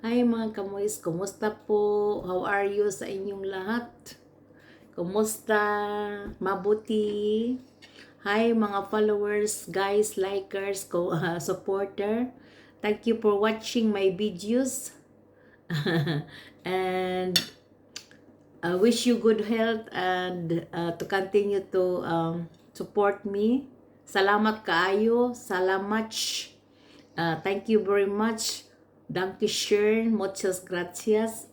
Hi mga kamuis, kumusta po? How are you sa inyong lahat? Kumusta? Mabuti? Hi mga followers, guys, likers, supporter. Thank you for watching my videos. And I wish you good health and to continue to support me. Salamat kaayo, salamat. Thank you very much. Dankeschön, muchas gracias.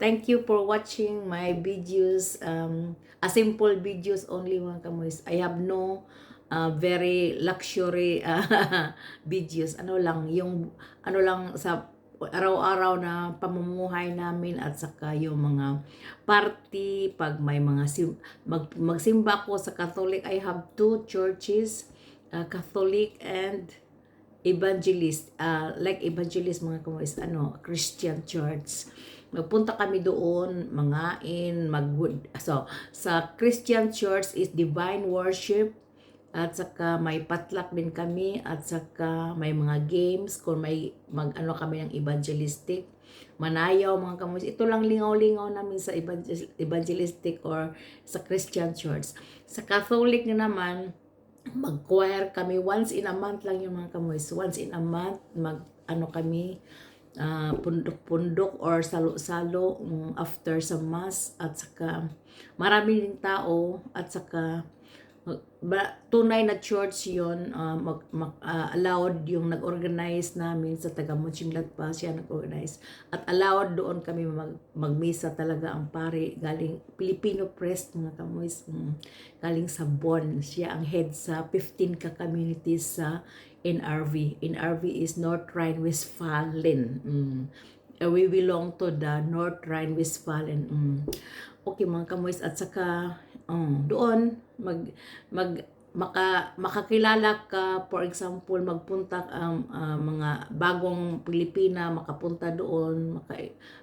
Thank you for watching my videos. A simple videos only mga kamoys. I have no very luxury videos. Ano lang, yung ano lang sa araw-araw na pamumuhay namin at saka yung mga party, pag may mga magsimba ako sa Catholic. I have two churches, Catholic and evangelist, like evangelist mga kamoys, Christian church. Magpunta kami doon, mangain, so sa Christian church is divine worship, at saka may patlak din kami, at saka may mga games kung may kami ng evangelistic manayaw mga kamoys. Ito lang lingaw-lingaw namin sa evangelistic or sa Christian church. Sa Catholic na naman, mag-choir kami once in a month lang yung mga kamoys. Once in a month, kami, pundok-pundok or salo-salo after sa mass, at saka marami ding tao, at saka tunay na church yon. Allowed yung nag-organize namin sa taga Mönchengladbach, siya nag-organize, at allowed doon kami magmisa talaga. Ang pare galing Filipino priest mga kamoys, galing sa Bonn, siya ang head sa 15 ka communities sa NRV. NRV is North Rhine-Westphalen. We belong to the North Rhine-Westphalen. Okay mga kamoys, at saka doon makakilala ka. For example, magpunta ang mga bagong Pilipina, makapunta doon,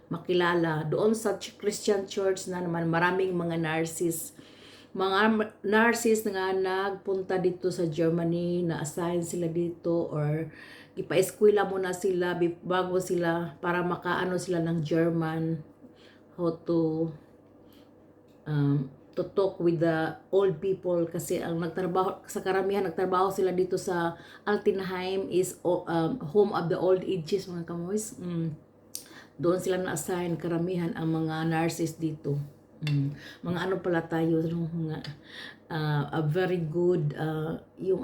makilala doon sa Christian church na naman. Maraming mga nurses nga nagpunta dito sa Germany, na-assign sila dito, or ipa-eskwela muna sila bago sila, para makaano sila ng German, how to talk with the old people. Kasi ang nagtrabaho sa karamihan, nagtrabaho sila dito sa Altenheim, is home of the old ages mga kamoys. Doon sila na-assign karamihan ang mga nurses dito. Mga ano pala tayo, mga a very good, yung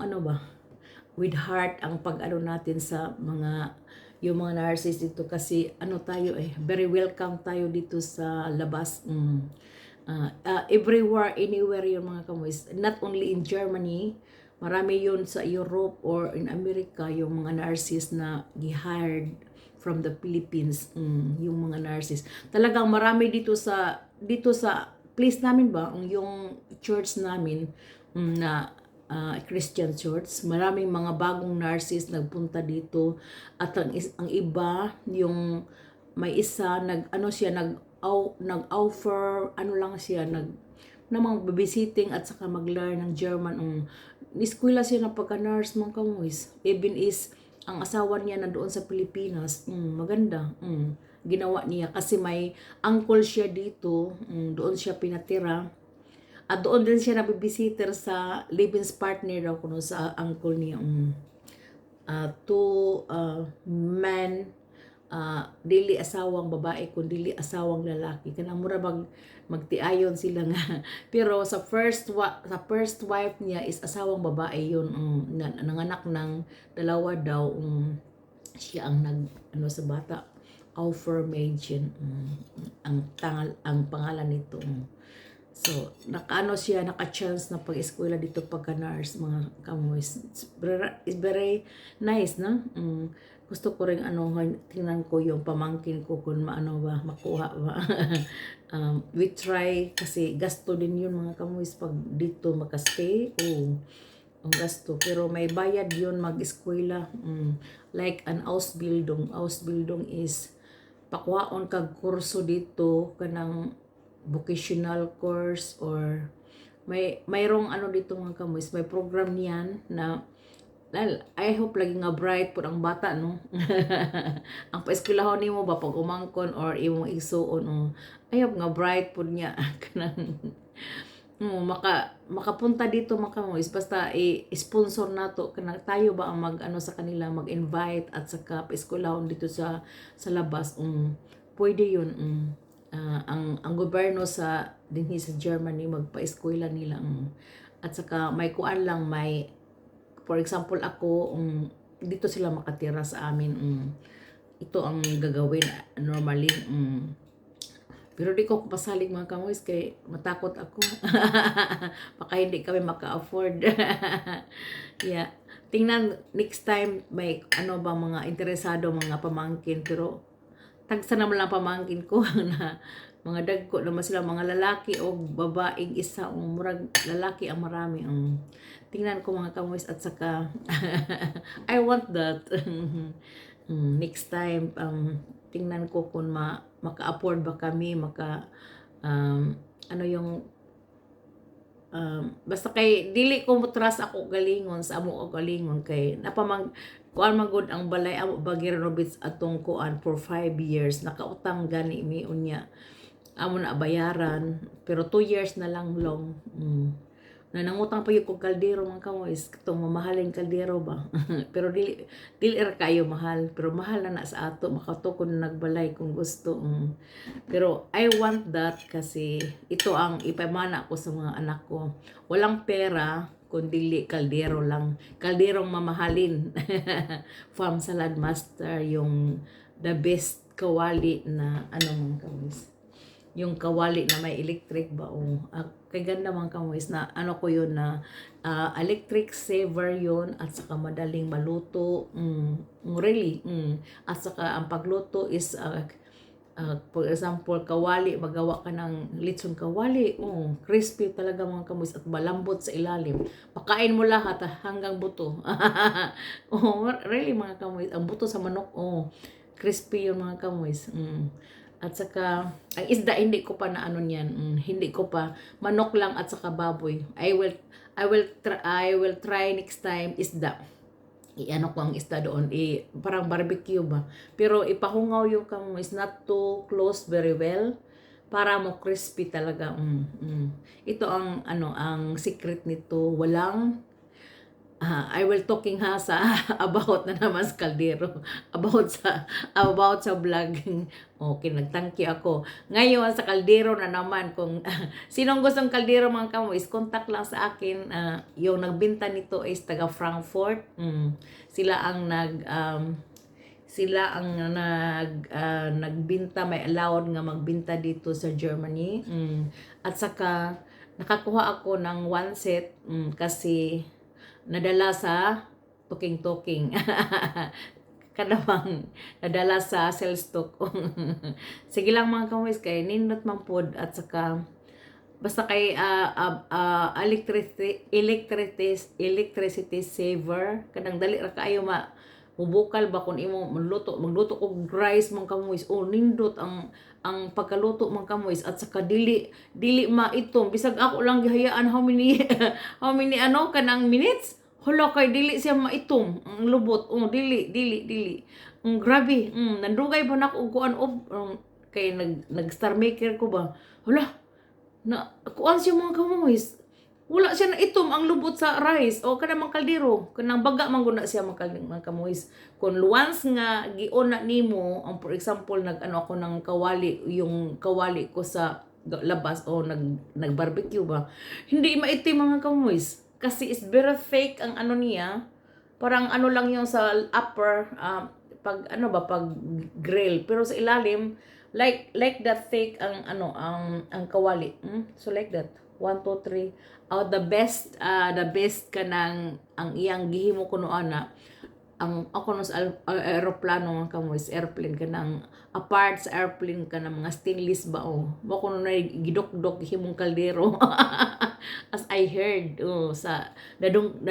with heart ang pag-ano natin sa yung mga nurses dito, kasi tayo very welcome tayo dito sa labas. Everywhere, anywhere yung mga kamoys, not only in Germany, marami yun sa Europe or in America, yung mga nurses na gi-hired from the Philippines. Yung mga nurses talagang marami dito sa place namin ba, yung church namin, na Christian church. Maraming mga bagong nurses nagpunta dito, at ang iba, yung may isa nag-offer lang siya, namang babysitting at saka mag-learn ng German. Eskwela siya na pagka-nurse mga kamoys. Even is ang asawa niya na doon sa Pilipinas. Maganda. Ginawa niya kasi may uncle siya dito. Doon siya pinatira. At doon din siya nabibisiter sa Lebenspartner daw kuno sa uncle niya. Two men, dili asawang babae kun dili asawang lalaki, kanang mura magtiayon sila nga. Pero sa first wife niya is asawang babae yun. Nanganak ng dalawa daw. Siya ang sa bata, offer Mädchen, ang pangalan nito. So, naka-chance na pag-eskwela dito pagka-nurse mga kamoys. It's very nice, no? Gusto ko rin tingnan ko yung pamangkin ko kung makuha ba. We try, kasi gasto din yun mga kamoys pag dito makastay. Ang gasto. Pero may bayad yun mag-eskwela. Like an Ausbildung. Ausbildung is pakuhaon kag kurso dito, kanang vocational course, or mayroong dito mga kamoys, may program niyan na I hope lagi nga bright po ang bata, no? Ang paeskwelahon nimo ba pag umangkon or imong igsuon, I hope nga bright po niya. Kanang makapunta dito maka mo is basta i-sponsor nato kanang tayo ba ang mag-ano sa kanila, mag-invite at saka paeskwelahon dito sa labas. Pwede yun. Ang gobyerno sa dinhi sa Germany magpaeskwela nila. At saka may kuan lang, may for example ako, dito sila makatira sa amin. Ito ang gagawin normally. Pero di ko pasalig mga kamoys kay matakot ako. Baka hindi kami maka-afford. Yeah. Tingnan next time may ano ba mga interesado mga pamangkin, pero tagsa naman lang pamangkin ko na mga dagko naman sila, mga lalaki o babaeng isa, murag lalaki ang marami. Tingnan ko mga kamoys at saka I want that. Next time tingnan ko kung maka-afford ba kami, ano yung basta kay dili ko mutras ako galingon sa amo og galingon kay napamang kuan magud ang balay amo bagi renovate atong kuan for 5 years, nakautang gani mi unya amo na bayaran, pero 2 years na lang long. Nangutang pa yung kong kaldero mga kamoys, itong mamahaling kaldero ba. Pero dili ra kayo mahal, pero mahal na sa ato, makato ko na nagbalay kung gusto. Pero I want that kasi ito ang ipamana ko sa mga anak ko. Walang pera kundi kaldero lang, kalderong mamahalin. Farm Salad Master, yung the best kawali na ano mga kamoys, yung kawali na may electric ba. Kay ganda mga kamoys na ano ko yun na electric saver yun at saka madaling maluto. Really. At saka ang pagluto is for example kawali, magawa ka ng lechon kawali, crispy talaga mga kamoys at malambot sa ilalim, pakain mo lahat hanggang buto. Really mga kamoys, ang buto sa manok, crispy yun mga kamoys. At saka ang isda hindi ko pa na ano niyan, hindi ko pa, manok lang at saka baboy. I will try next time isda. Iano ko ang isda doon, parang barbecue ba, pero ipahungaw yung is not too close very well para mo crispy talaga. Ito ang ano ang secret nito, walang I will talking sa about na naman sa kaldero, about sa vlogging. Okay, nagthank you ako. Ngayon sa kaldero na naman, kung sinong gustong kaldero mga kamoys, contact lang sa akin. Yung nagbenta nito is taga Frankfurt. Sila ang nagbinta, may allowed nga magbinta dito sa Germany. At saka nakakuha ako ng one set kasi nadala sa talking kadamang nadala sa sales stock. Sige lang mga kamoys, kay nindot man pod at saka basta kay electricity saver kanang dali ra kaayo mubukal ba kun imo magluto og rice mga kamoys, nindot ang pagkaluto mga kamoys at saka dili maitom, bisag ako lang gihayaan how many kanang minutes. Hala kay dili siya maitom ang lubot. Dili. Grabe. Nandugay ba nako og kuan kay nag star maker ko ba. Hala. Na kuan siya mga kamoys. Wala siya na itom ang lubot sa rice o kanang kaldero. Kanang baga man guna siya mga kamoys. Kung once nga giuna nimo, for example nag-ano ako ng kawali, yung kawali ko sa labas o nag-barbecue ba. Hindi maitim mga kamoys. Kasi is very fake ang ano niya. Parang ano lang yung sa upper, pag grill. Pero sa ilalim, like that fake ang ang kawali. So like that. 1, 2, 3. The best kanang ang iyang gihimo kuno ana. Ang ako sa aeroplano mga kamoys, airplane kanang apart sa airplane kanang mga stainless ba mo kuno na gidok-dok himong kaldero. As I heard sa